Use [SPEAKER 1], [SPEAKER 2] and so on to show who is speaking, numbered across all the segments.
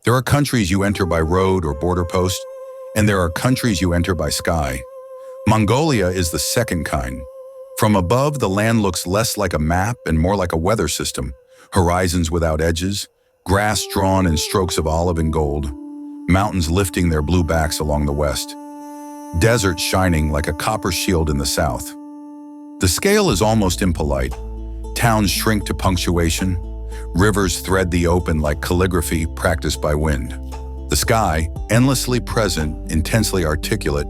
[SPEAKER 1] There are countries you enter by road or border post, and there are countries you enter by sky. Mongolia is the second kind. From above, the land looks less like a map and more like a weather system. Horizons without edges, grass drawn in strokes of olive and gold, mountains lifting their blue backs along the west, desert shining like a copper shield in the south. The scale is almost impolite. Towns shrink to punctuation. Rivers thread the open like calligraphy practiced by wind. The sky, endlessly present, intensely articulate,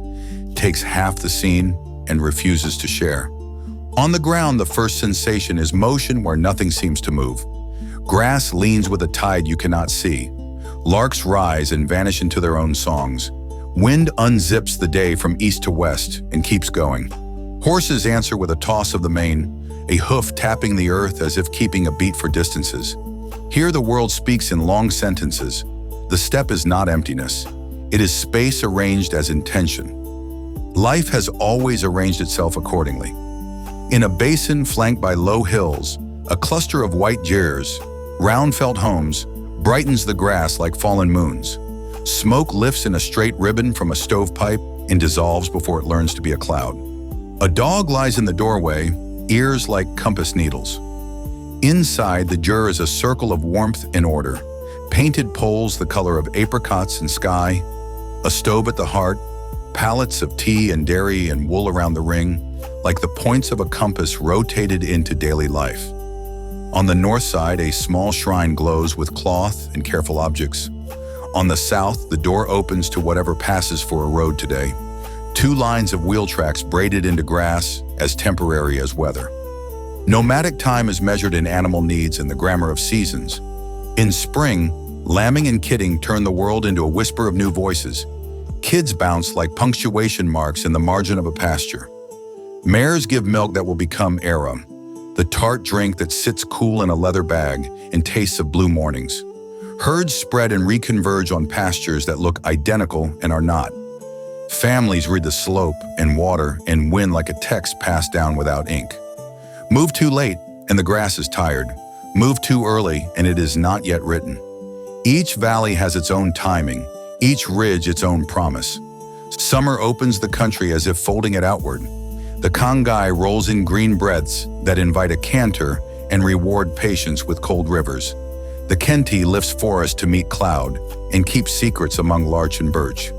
[SPEAKER 1] takes half the scene and refuses to share. On the ground, the first sensation is motion where nothing seems to move. Grass leans with a tide you cannot see. Larks rise and vanish into their own songs. Wind unzips the day from east to west and keeps going. Horses answer with a toss of the mane, a hoof tapping the earth as if keeping a beat for distances. Here the world speaks in long sentences. The steppe is not emptiness. It is space arranged as intention. Life has always arranged itself accordingly. In a basin flanked by low hills, a cluster of white gers, round felt homes, brightens the grass like fallen moons. Smoke lifts in a straight ribbon from a stovepipe and dissolves before it learns to be a cloud. A dog lies in the doorway, ears like compass needles. Inside, the ger is a circle of warmth and order. Painted poles the color of apricots and sky, a stove at the heart, pallets of tea and dairy and wool around the ring, like the points of a compass rotated into daily life. On the north side, a small shrine glows with cloth and careful objects. On the south, the door opens to whatever passes for a road today. Two lines of wheel tracks braided into grass, as temporary as weather. Nomadic time is measured in animal needs and the grammar of seasons. In spring, lambing and kidding turn the world into a whisper of new voices. Kids bounce like punctuation marks in the margin of a pasture. Mares give milk that will become arum, the tart drink that sits cool in a leather bag and tastes of blue mornings. Herds spread and reconverge on pastures that look identical and are not. Families read the slope and water and wind like a text passed down without ink. Move too late and the grass is tired. Move too early and it is not yet written. Each valley has its own timing, each ridge its own promise. Summer opens the country as if folding it outward. The Kongai rolls in green breaths that invite a canter and reward patience with cold rivers. The Kenti lifts forest to meet cloud and keeps secrets among larch and birch.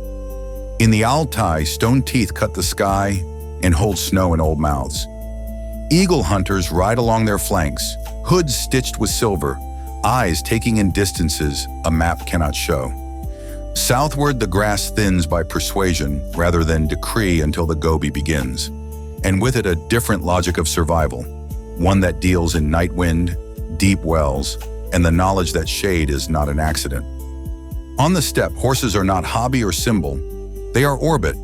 [SPEAKER 1] In the Altai, stone teeth cut the sky and hold snow in old mouths. Eagle hunters ride along their flanks, hoods stitched with silver, eyes taking in distances a map cannot show. Southward, the grass thins by persuasion rather than decree until the Gobi begins, and with it a different logic of survival, one that deals in night wind, deep wells, and the knowledge that shade is not an accident. On the steppe, horses are not hobby or symbol, they are orbit.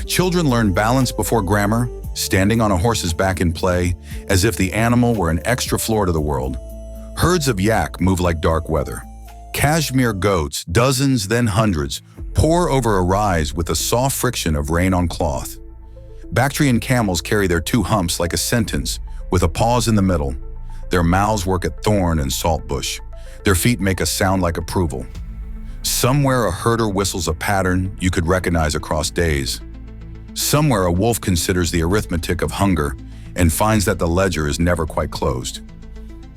[SPEAKER 1] Children learn balance before grammar, standing on a horse's back in play, as if the animal were an extra floor to the world. Herds of yak move like dark weather. Cashmere goats, dozens then hundreds, pour over a rise with the soft friction of rain on cloth. Bactrian camels carry their two humps like a sentence, with a pause in the middle. Their mouths work at thorn and saltbush. Their feet make a sound like approval. Somewhere a herder whistles a pattern you could recognize across days. Somewhere a wolf considers the arithmetic of hunger and finds that the ledger is never quite closed.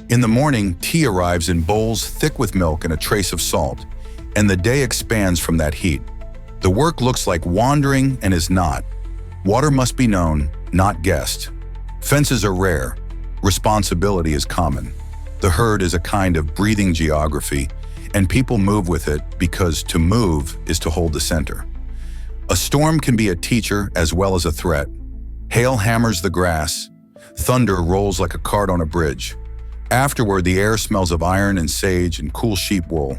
[SPEAKER 1] In the morning, tea arrives in bowls thick with milk and a trace of salt, and the day expands from that heat. The work looks like wandering and is not. Water must be known, not guessed. Fences are rare. Responsibility is common. The herd is a kind of breathing geography, and people move with it because to move is to hold the center. A storm can be a teacher as well as a threat. Hail hammers the grass. Thunder rolls like a cart on a bridge. Afterward, the air smells of iron and sage and cool sheep wool.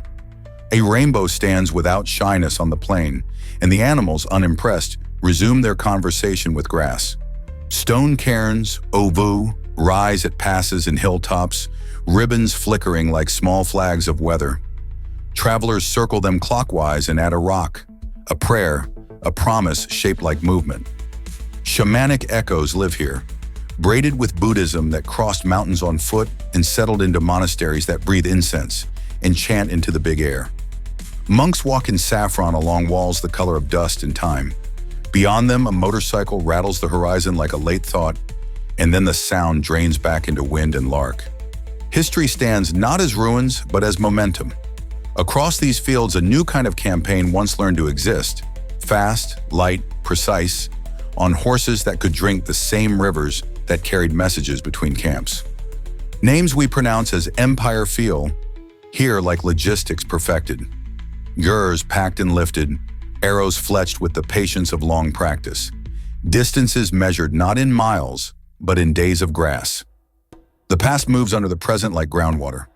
[SPEAKER 1] A rainbow stands without shyness on the plain, and the animals, unimpressed, resume their conversation with grass. Stone cairns, ovu, rise at passes and hilltops, ribbons flickering like small flags of weather. Travelers circle them clockwise and add a rock, a prayer, a promise shaped like movement. Shamanic echoes live here, braided with Buddhism that crossed mountains on foot and settled into monasteries that breathe incense and chant into the big air. Monks walk in saffron along walls the color of dust and time. Beyond them, a motorcycle rattles the horizon like a late thought, and then the sound drains back into wind and lark. History stands not as ruins, but as momentum. Across these fields, a new kind of campaign once learned to exist. Fast, light, precise, on horses that could drink the same rivers that carried messages between camps. Names we pronounce as Empire feel here like logistics perfected. Gers packed and lifted, arrows fletched with the patience of long practice. Distances measured not in miles, but in days of grass. The past moves under the present like groundwater.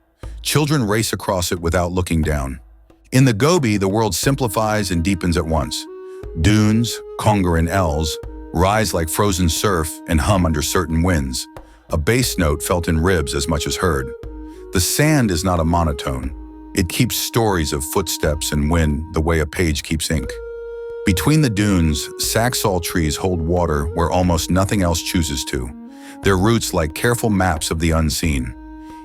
[SPEAKER 1] Children race across it without looking down. In the Gobi, the world simplifies and deepens at once. Dunes, conger and ells, rise like frozen surf and hum under certain winds, a bass note felt in ribs as much as heard. The sand is not a monotone. It keeps stories of footsteps and wind the way a page keeps ink. Between the dunes, saxaul trees hold water where almost nothing else chooses to, their roots like careful maps of the unseen.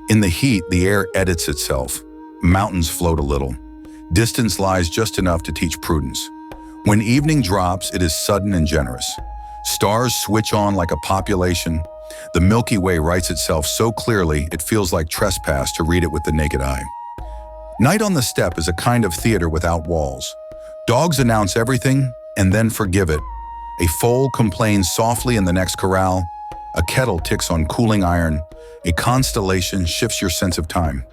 [SPEAKER 1] In the heat, the air edits itself. Mountains float a little. Distance lies just enough to teach prudence. When evening drops, it is sudden and generous. Stars switch on like a population. The Milky Way writes itself so clearly it feels like trespass to read it with the naked eye. Night on the steppe is a kind of theater without walls. Dogs announce everything and then forgive it. A foal complains softly in the next corral. A kettle ticks on cooling iron. A constellation shifts your sense of time.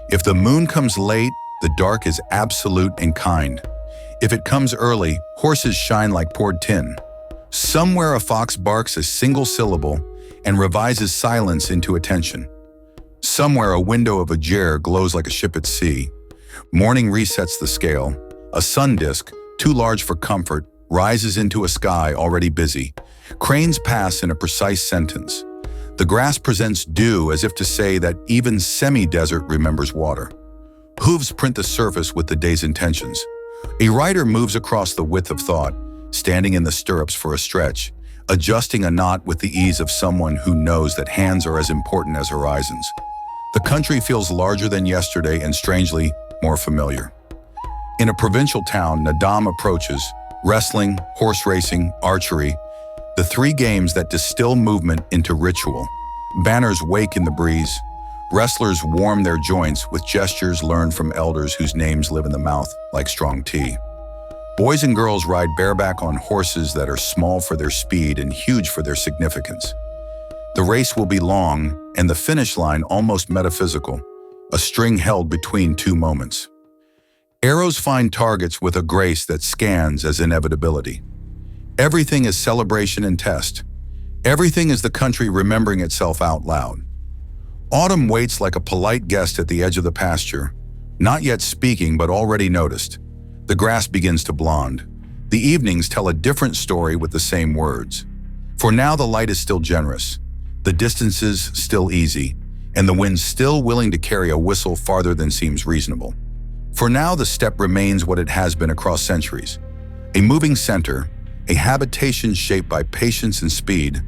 [SPEAKER 1] If the moon comes late, the dark is absolute and kind. If it comes early, horses shine like poured tin. Somewhere a fox barks a single syllable and revises silence into attention. Somewhere a window of a gers glows like a ship at sea. Morning resets the scale. A sun disk, too large for comfort, rises into a sky already busy. Cranes pass in a precise sentence. The grass presents dew as if to say that even semi-desert remembers water. Hooves print the surface with the day's intentions. A rider moves across the width of thought, standing in the stirrups for a stretch, adjusting a knot with the ease of someone who knows that hands are as important as horizons. The country feels larger than yesterday and strangely more familiar. In a provincial town, Naadam approaches, wrestling, horse racing, archery, the three games that distill movement into ritual. Banners wake in the breeze. Wrestlers warm their joints with gestures learned from elders whose names live in the mouth like strong tea. Boys and girls ride bareback on horses that are small for their speed and huge for their significance. The race will be long, and the finish line almost metaphysical, a string held between two moments. Arrows find targets with a grace that scans as inevitability. Everything is celebration and test. Everything is the country remembering itself out loud. Autumn waits like a polite guest at the edge of the pasture, not yet speaking but already noticed. The grass begins to blonde. The evenings tell a different story with the same words. For now the light is still generous, the distances still easy, and the wind still willing to carry a whistle farther than seems reasonable. For now the steppe remains what it has been across centuries, a moving center, a habitation shaped by patience and speed,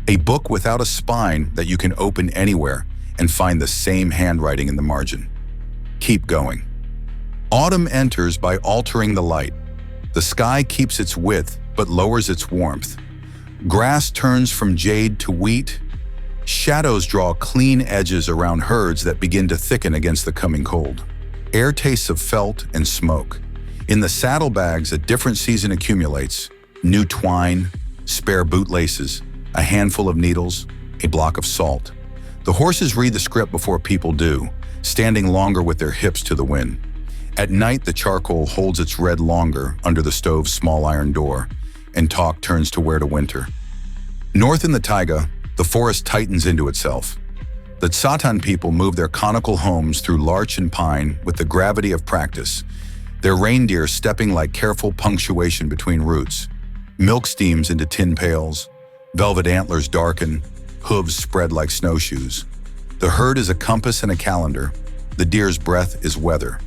[SPEAKER 1] a book without a spine that you can open anywhere and find the same handwriting in the margin. Keep going. Autumn enters by altering the light. The sky keeps its width but lowers its warmth. Grass turns from jade to wheat. Shadows draw clean edges around herds that begin to thicken against the coming cold. Air tastes of felt and smoke. In the saddlebags, a different season accumulates. New twine, spare bootlaces, a handful of needles, a block of salt. The horses read the script before people do, standing longer with their hips to the wind. At night, the charcoal holds its red longer under the stove's small iron door, and talk turns to where to winter. North in the taiga, the forest tightens into itself. The Tsatan people move their conical homes through larch and pine with the gravity of practice, their reindeer stepping like careful punctuation between roots. Milk steams into tin pails, velvet antlers darken, hooves spread like snowshoes. The herd is a compass and a calendar. The deer's breath is weather.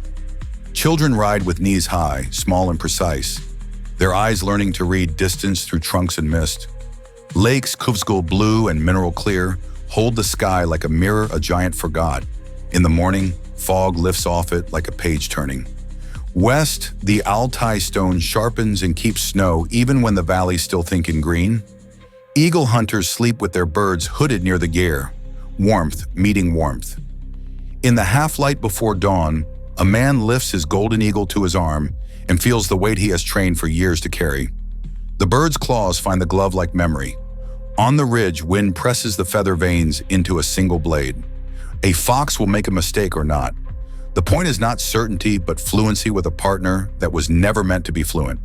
[SPEAKER 1] Children ride with knees high, small and precise, their eyes learning to read distance through trunks and mist. Lakes, Kuvsgul blue and mineral clear, hold the sky like a mirror a giant forgot. In the morning, fog lifts off it like a page turning. West, the Altai stone sharpens and keeps snow even when the valley's still thinking green. Eagle hunters sleep with their birds hooded near the ger, warmth meeting warmth. In the half-light before dawn, a man lifts his golden eagle to his arm and feels the weight he has trained for years to carry. The bird's claws find the glove like memory. On the ridge, wind presses the feather veins into a single blade. A fox will make a mistake or not. The point is not certainty, but fluency with a partner that was never meant to be fluent.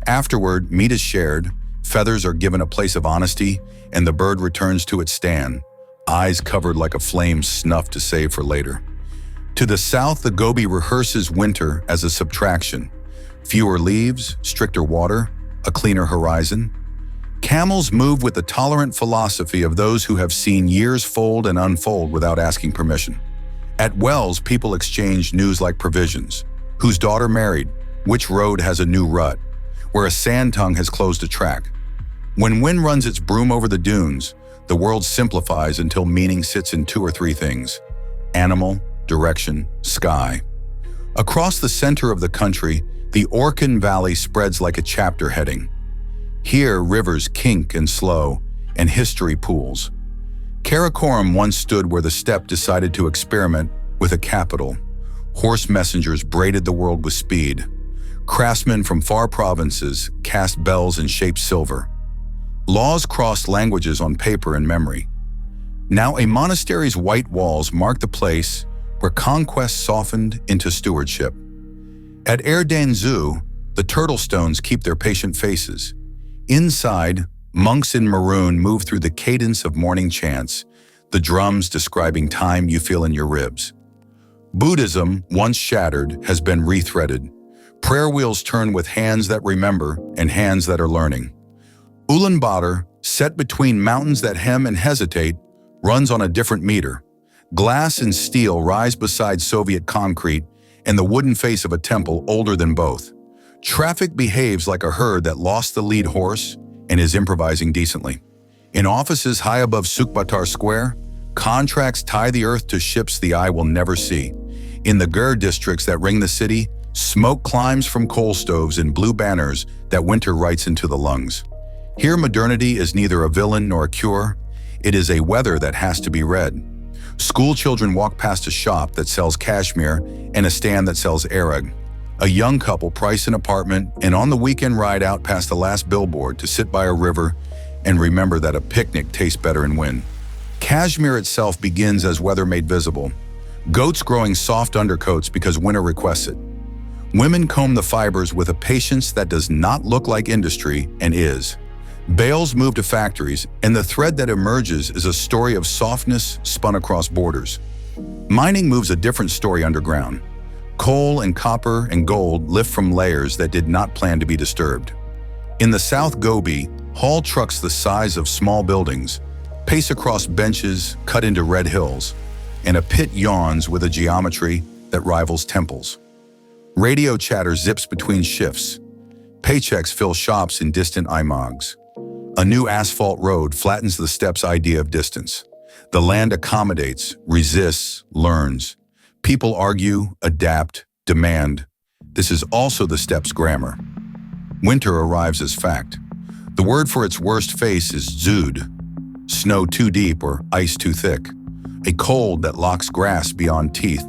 [SPEAKER 1] Afterward, meat is shared, feathers are given a place of honesty, and the bird returns to its stand, eyes covered like a flame snuffed to save for later. To the south, the Gobi rehearses winter as a subtraction. Fewer leaves, stricter water, a cleaner horizon. Camels move with the tolerant philosophy of those who have seen years fold and unfold without asking permission. At wells, people exchange news like provisions. Whose daughter married? Which road has a new rut? Where a sand tongue has closed a track. When wind runs its broom over the dunes, the world simplifies until meaning sits in 2 or 3 things: animal, direction, sky. Across the center of the country, the Orkan Valley spreads like a chapter heading. Here, rivers kink and slow, and history pools. Karakoram once stood where the steppe decided to experiment with a capital. Horse messengers braided the world with speed. Craftsmen from far provinces cast bells and shaped silver. Laws crossed languages on paper and memory. Now a monastery's white walls mark the place where conquest softened into stewardship. At Erden Zoo, the turtle stones keep their patient faces. Inside, monks in maroon move through the cadence of morning chants, the drums describing time you feel in your ribs. Buddhism, once shattered, has been rethreaded. Prayer wheels turn with hands that remember and hands that are learning. Ulaanbaatar, set between mountains that hem and hesitate, runs on a different meter. Glass and steel rise beside Soviet concrete and the wooden face of a temple older than both. Traffic behaves like a herd that lost the lead horse and is improvising decently. In offices high above Sukbatar Square, contracts tie the earth to ships the eye will never see. In the gers districts that ring the city, smoke climbs from coal stoves and blue banners that winter writes into the lungs. Here, modernity is neither a villain nor a cure. It is a weather that has to be read. School children walk past a shop that sells cashmere and a stand that sells arag. A young couple price an apartment and on the weekend ride out past the last billboard to sit by a river and remember that a picnic tastes better in wind. Kashmir itself begins as weather made visible. Goats growing soft undercoats because winter requests it. Women comb the fibers with a patience that does not look like industry and is. Bales move to factories, and the thread that emerges is a story of softness spun across borders. Mining moves a different story underground. Coal and copper and gold lift from layers that did not plan to be disturbed. In the South Gobi, haul trucks the size of small buildings pace across benches cut into red hills, and a pit yawns with a geometry that rivals temples. Radio chatter zips between shifts. Paychecks fill shops in distant imags. A new asphalt road flattens the steppe's idea of distance. The land accommodates, resists, learns. People argue, adapt, demand. This is also the steppe's grammar. Winter arrives as fact. The word for its worst face is zood, snow too deep or ice too thick. A cold that locks grass beyond teeth.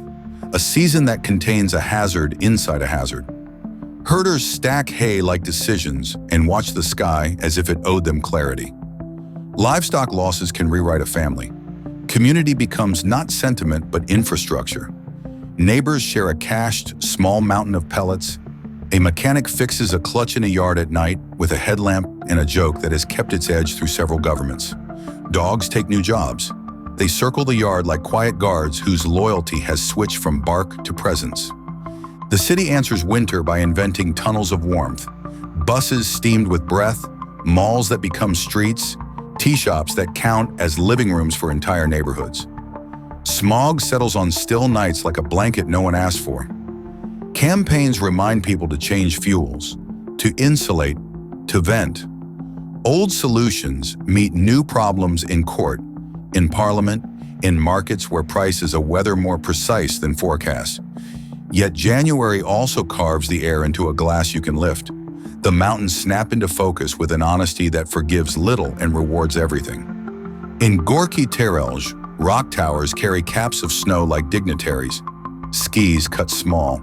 [SPEAKER 1] A season that contains a hazard inside a hazard. Herders stack hay like decisions and watch the sky as if it owed them clarity. Livestock losses can rewrite a family. Community becomes not sentiment but infrastructure. Neighbors share a cached, small mountain of pellets. A mechanic fixes a clutch in a yard at night with a headlamp and a joke that has kept its edge through several governments. Dogs take new jobs. They circle the yard like quiet guards whose loyalty has switched from bark to presence. The city answers winter by inventing tunnels of warmth, buses steamed with breath, malls that become streets, tea shops that count as living rooms for entire neighborhoods. Smog settles on still nights like a blanket no one asked for. Campaigns remind people to change fuels, to insulate, to vent. Old solutions meet new problems in court, in parliament, in markets where price is a weather more precise than forecast. Yet January also carves the air into a glass you can lift. The mountains snap into focus with an honesty that forgives little and rewards everything. In Gorky Terelj, rock towers carry caps of snow like dignitaries. Skis cut small.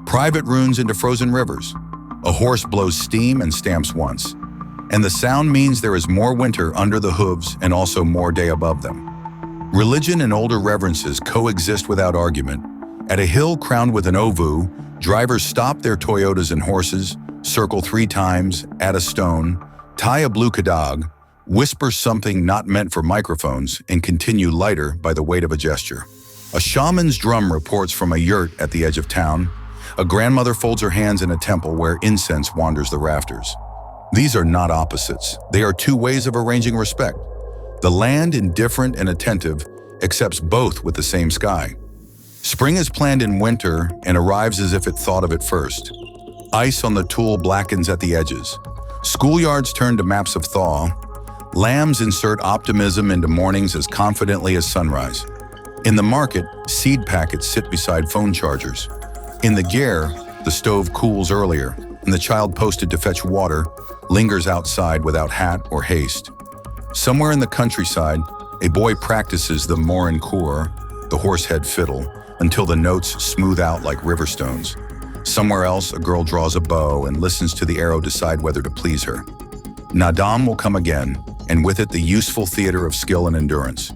[SPEAKER 1] Private runes into frozen rivers. A horse blows steam and stamps once. And the sound means there is more winter under the hooves and also more day above them. Religion and older reverences coexist without argument. At a hill crowned with an ovu, drivers stop their Toyotas and horses, circle 3 times, add a stone, tie a blue kadag, whisper something not meant for microphones, and continue lighter by the weight of a gesture. A shaman's drum reports from a yurt at the edge of town. A grandmother folds her hands in a temple where incense wanders the rafters. These are not opposites. They are 2 ways of arranging respect. The land, indifferent and attentive, accepts both with the same sky. Spring is planned in winter and arrives as if it thought of it first. Ice on the tool blackens at the edges. Schoolyards turn to maps of thaw. Lambs insert optimism into mornings as confidently as sunrise. In the market, seed packets sit beside phone chargers. In the ger, the stove cools earlier, and the child posted to fetch water lingers outside without hat or haste. Somewhere in the countryside, a boy practices the morin kur, the horsehead fiddle, until the notes smooth out like river stones. Somewhere else, a girl draws a bow and listens to the arrow decide whether to please her. Naadam will come again, and with it the useful theater of skill and endurance.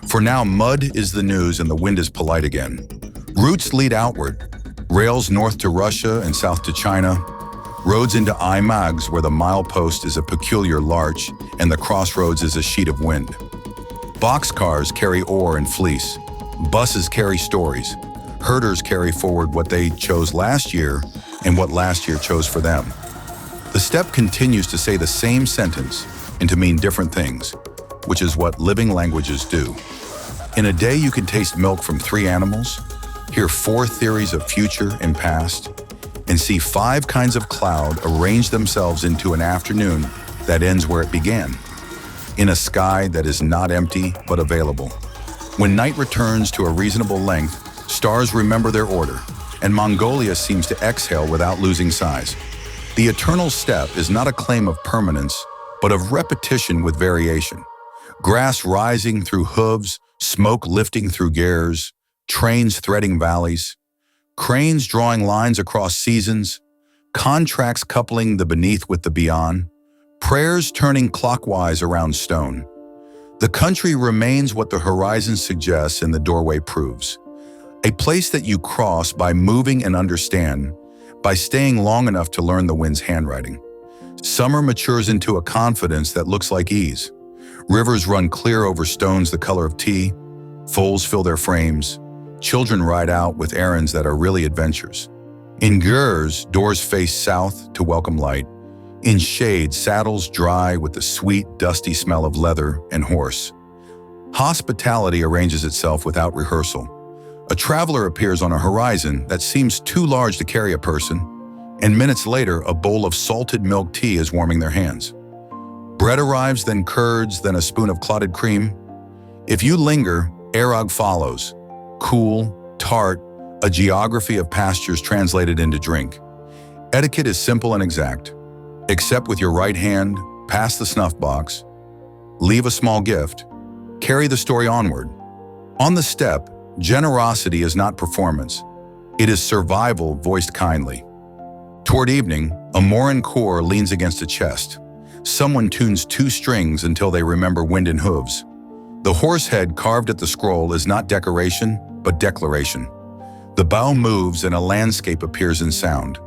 [SPEAKER 1] For now, mud is the news and the wind is polite again. Routes lead outward, rails north to Russia and south to China, roads into Imags where the milepost is a peculiar larch and the crossroads is a sheet of wind. Boxcars carry ore and fleece. Buses carry stories. Herders carry forward what they chose last year and what last year chose for them. The steppe continues to say the same sentence and to mean different things, which is what living languages do. In a day you can taste milk from 3 animals, hear 4 theories of future and past, and see 5 kinds of cloud arrange themselves into an afternoon that ends where it began, in a sky that is not empty but available. When night returns to a reasonable length, stars remember their order, and Mongolia seems to exhale without losing size. The eternal steppe is not a claim of permanence, but of repetition with variation. Grass rising through hooves, smoke lifting through gers, trains threading valleys, cranes drawing lines across seasons, contracts coupling the beneath with the beyond, prayers turning clockwise around stone. The country remains what the horizon suggests and the doorway proves. A place that you cross by moving and understand, by staying long enough to learn the wind's handwriting. Summer matures into a confidence that looks like ease. Rivers run clear over stones the color of tea. Foals fill their frames. Children ride out with errands that are really adventures. In gers, doors face south to welcome light. In shade, saddles dry with the sweet, dusty smell of leather and horse. Hospitality arranges itself without rehearsal. A traveler appears on a horizon that seems too large to carry a person, and minutes later, a bowl of salted milk tea is warming their hands. Bread arrives, then curds, then a spoon of clotted cream. If you linger, Erog follows. Cool, tart, a geography of pastures translated into drink. Etiquette is simple and exact. Accept with your right hand, pass the snuff box, leave a small gift, carry the story onward. On the steppe, generosity is not performance. It is survival voiced kindly. Toward evening, a morin kur leans against a chest. Someone tunes 2 strings until they remember wind and hooves. The horse head carved at the scroll is not decoration, but declaration. The bow moves and a landscape appears in sound.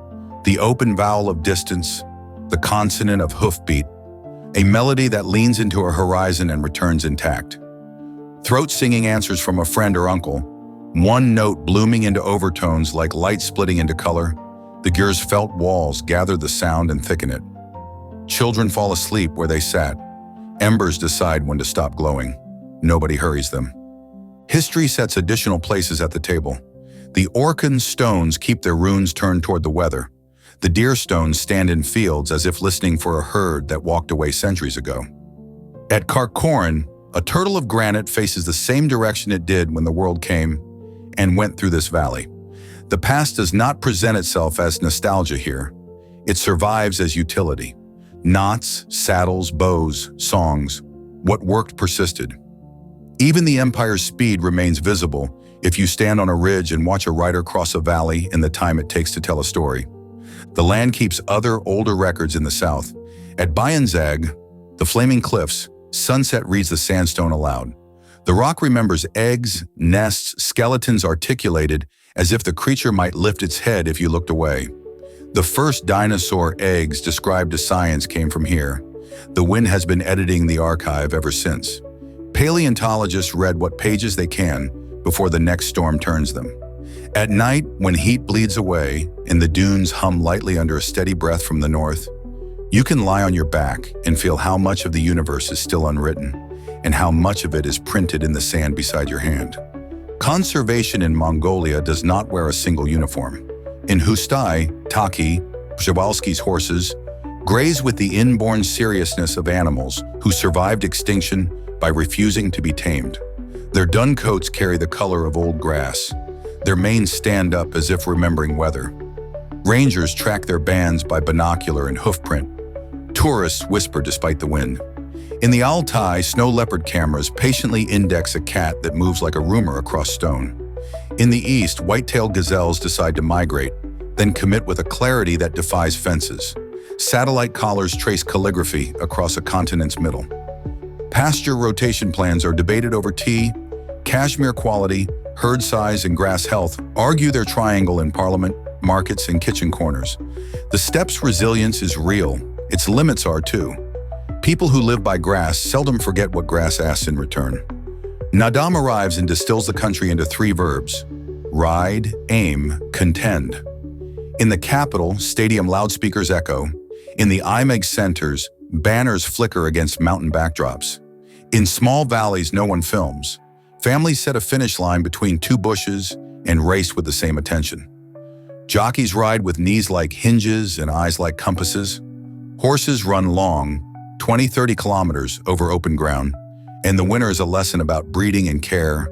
[SPEAKER 1] The open vowel of distance, the consonant of hoofbeat, a melody that leans into a horizon and returns intact. Throat singing answers from a friend or uncle, one note blooming into overtones like light splitting into color. The gers felt walls gather the sound and thicken it. Children fall asleep where they sat. Embers decide when to stop glowing. Nobody hurries them. History sets additional places at the table. The Orkan stones keep their runes turned toward the weather. The deer stones stand in fields as if listening for a herd that walked away centuries ago. At Karkorin, a turtle of granite faces the same direction it did when the world came and went through this valley. The past does not present itself as nostalgia here. It survives as utility. Knots, saddles, bows, songs. What worked persisted. Even the empire's speed remains visible if you stand on a ridge and watch a rider cross a valley in the time it takes to tell a story. The land keeps other older records in the south. At Bayanzag, the flaming cliffs, sunset reads the sandstone aloud. The rock remembers eggs, nests, skeletons articulated as if the creature might lift its head if you looked away. The first dinosaur eggs described as science came from here. The wind has been editing the archive ever since. Paleontologists read what pages they can before the next storm turns them. At night, when heat bleeds away and the dunes hum lightly under a steady breath from the north, you can lie on your back and feel how much of the universe is still unwritten and how much of it is printed in the sand beside your hand. Conservation in Mongolia does not wear a single uniform. In Hustai, Taki, Przewalski's horses, graze with the inborn seriousness of animals who survived extinction by refusing to be tamed. Their dun coats carry the color of old grass. Their manes stand up as if remembering weather. Rangers track their bands by binocular and hoofprint. Tourists whisper despite the wind. In the Altai, snow leopard cameras patiently index a cat that moves like a rumor across stone. In the east, white-tailed gazelles decide to migrate, then commit with a clarity that defies fences. Satellite collars trace calligraphy across a continent's middle. Pasture rotation plans are debated over tea, cashmere quality, herd size, and grass health argue their triangle in parliament, markets, and kitchen corners. The steppe's resilience is real. Its limits are too. People who live by grass seldom forget what grass asks in return. Naadam arrives and distills the country into 3 verbs: ride, aim, contend. In the capital, stadium loudspeakers echo. In the IMEG centers, banners flicker against mountain backdrops. In small valleys, no one films. Families set a finish line between 2 bushes and race with the same attention. Jockeys ride with knees like hinges and eyes like compasses. Horses run long, 20-30 kilometers over open ground, and the winner is a lesson about breeding and care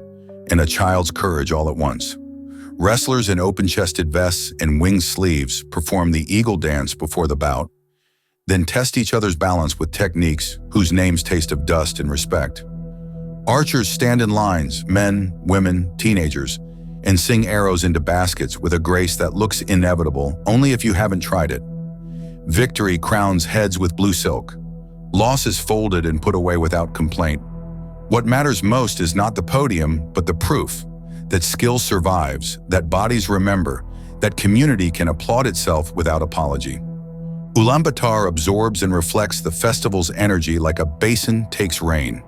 [SPEAKER 1] and a child's courage all at once. Wrestlers in open-chested vests and winged sleeves perform the eagle dance before the bout, then test each other's balance with techniques whose names taste of dust and respect. Archers stand in lines, men, women, teenagers, and sing arrows into baskets with a grace that looks inevitable only if you haven't tried it. Victory crowns heads with blue silk. Loss is folded and put away without complaint. What matters most is not the podium, but the proof that skill survives, that bodies remember, that community can applaud itself without apology. Ulaanbaatar absorbs and reflects the festival's energy like a basin takes rain.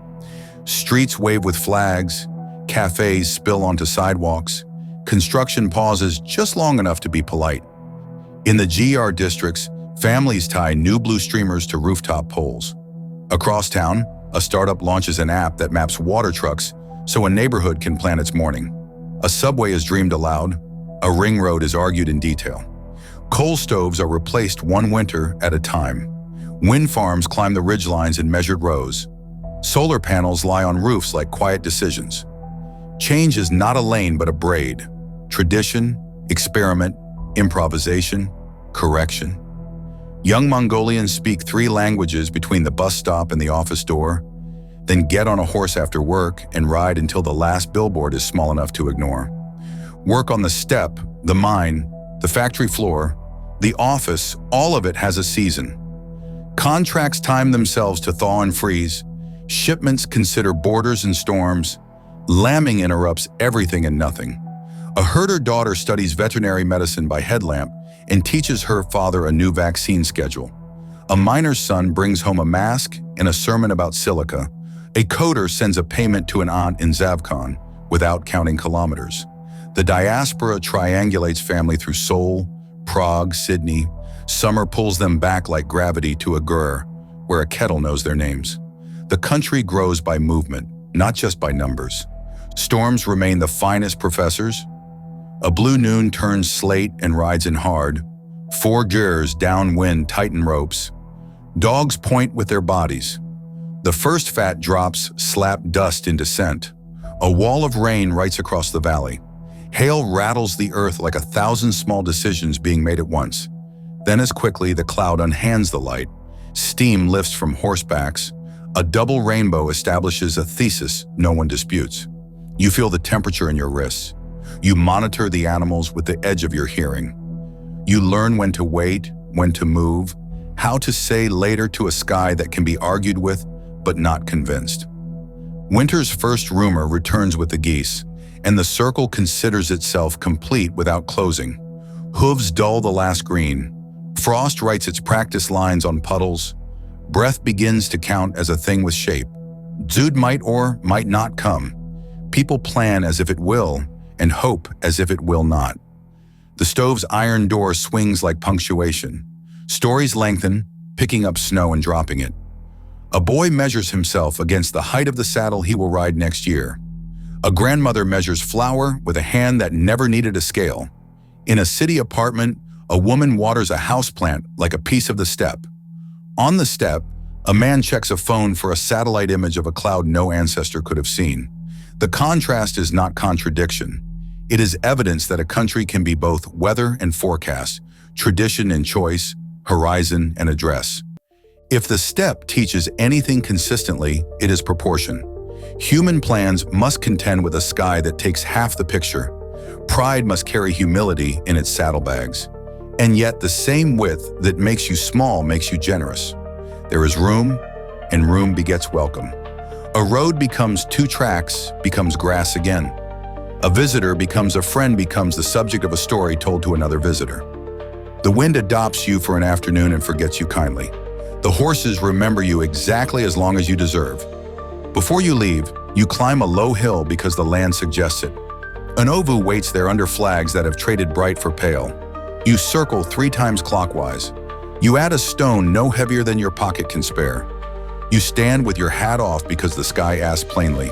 [SPEAKER 1] Streets wave with flags, cafes spill onto sidewalks, construction pauses just long enough to be polite. In the GR districts, families tie new blue streamers to rooftop poles. Across town, a startup launches an app that maps water trucks so a neighborhood can plan its morning. A subway is dreamed aloud. A ring road is argued in detail. Coal stoves are replaced one winter at a time. Wind farms climb the ridgelines in measured rows. Solar panels lie on roofs like quiet decisions. Change is not a lane but a braid. Tradition, experiment, improvisation, correction. Young Mongolians speak 3 languages between the bus stop and the office door, then get on a horse after work and ride until the last billboard is small enough to ignore. Work on the steppe, the mine, the factory floor, the office, all of it has a season. Contracts time themselves to thaw and freeze. Shipments consider borders and storms. Lambing interrupts everything and nothing. A herder daughter studies veterinary medicine by headlamp and teaches her father a new vaccine schedule. A miner's son brings home a mask and a sermon about silica. A coder sends a payment to an aunt in Zavkon without counting kilometers. The diaspora triangulates family through Seoul, Prague, Sydney. Summer pulls them back like gravity to a gers, where a kettle knows their names. The country grows by movement, not just by numbers. Storms remain the finest professors. A blue noon turns slate and rides in hard. 4 gers downwind tighten ropes. Dogs point with their bodies. The first fat drops slap dust into scent. A wall of rain writes across the valley. Hail rattles the earth like 1,000 small decisions being made at once. Then as quickly the cloud unhands the light. Steam lifts from horsebacks. A double rainbow establishes a thesis no one disputes. You feel the temperature in your wrists. You monitor the animals with the edge of your hearing. You learn when to wait, when to move, how to say later to a sky that can be argued with but not convinced. Winter's first rumor returns with the geese, and the circle considers itself complete without closing. Hooves dull the last green. Frost writes its practice lines on puddles. Breath begins to count as a thing with shape. Zood might or might not come. People plan as if it will, and hope as if it will not. The stove's iron door swings like punctuation. Stories lengthen, picking up snow and dropping it. A boy measures himself against the height of the saddle he will ride next year. A grandmother measures flour with a hand that never needed a scale. In a city apartment, a woman waters a houseplant like a piece of the steppe. On the steppe, a man checks a phone for a satellite image of a cloud no ancestor could have seen. The contrast is not contradiction. It is evidence that a country can be both weather and forecast, tradition and choice, horizon and address. If the steppe teaches anything consistently, it is proportion. Human plans must contend with a sky that takes half the picture. Pride must carry humility in its saddlebags. And yet the same width that makes you small makes you generous. There is room, and room begets welcome. A road becomes 2 tracks, becomes grass again. A visitor becomes a friend, becomes the subject of a story told to another visitor. The wind adopts you for an afternoon and forgets you kindly. The horses remember you exactly as long as you deserve. Before you leave, you climb a low hill because the land suggests it. An ovu waits there under flags that have traded bright for pale. You circle 3 times clockwise. You add a stone no heavier than your pocket can spare. You stand with your hat off because the sky asks plainly.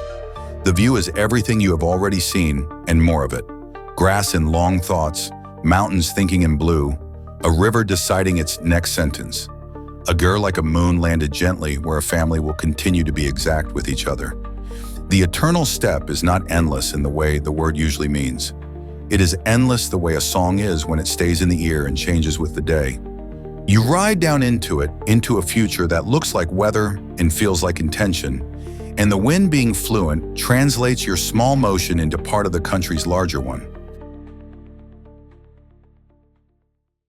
[SPEAKER 1] The view is everything you have already seen and more of it. Grass in long thoughts, mountains thinking in blue, a river deciding its next sentence. A ger like a moon landed gently where a family will continue to be exact with each other. The eternal steppe is not endless in the way the word usually means. It is endless the way a song is when it stays in the ear and changes with the day. You ride down into it, into a future that looks like weather and feels like intention, and the wind being fluent translates your small motion into part of the country's larger one.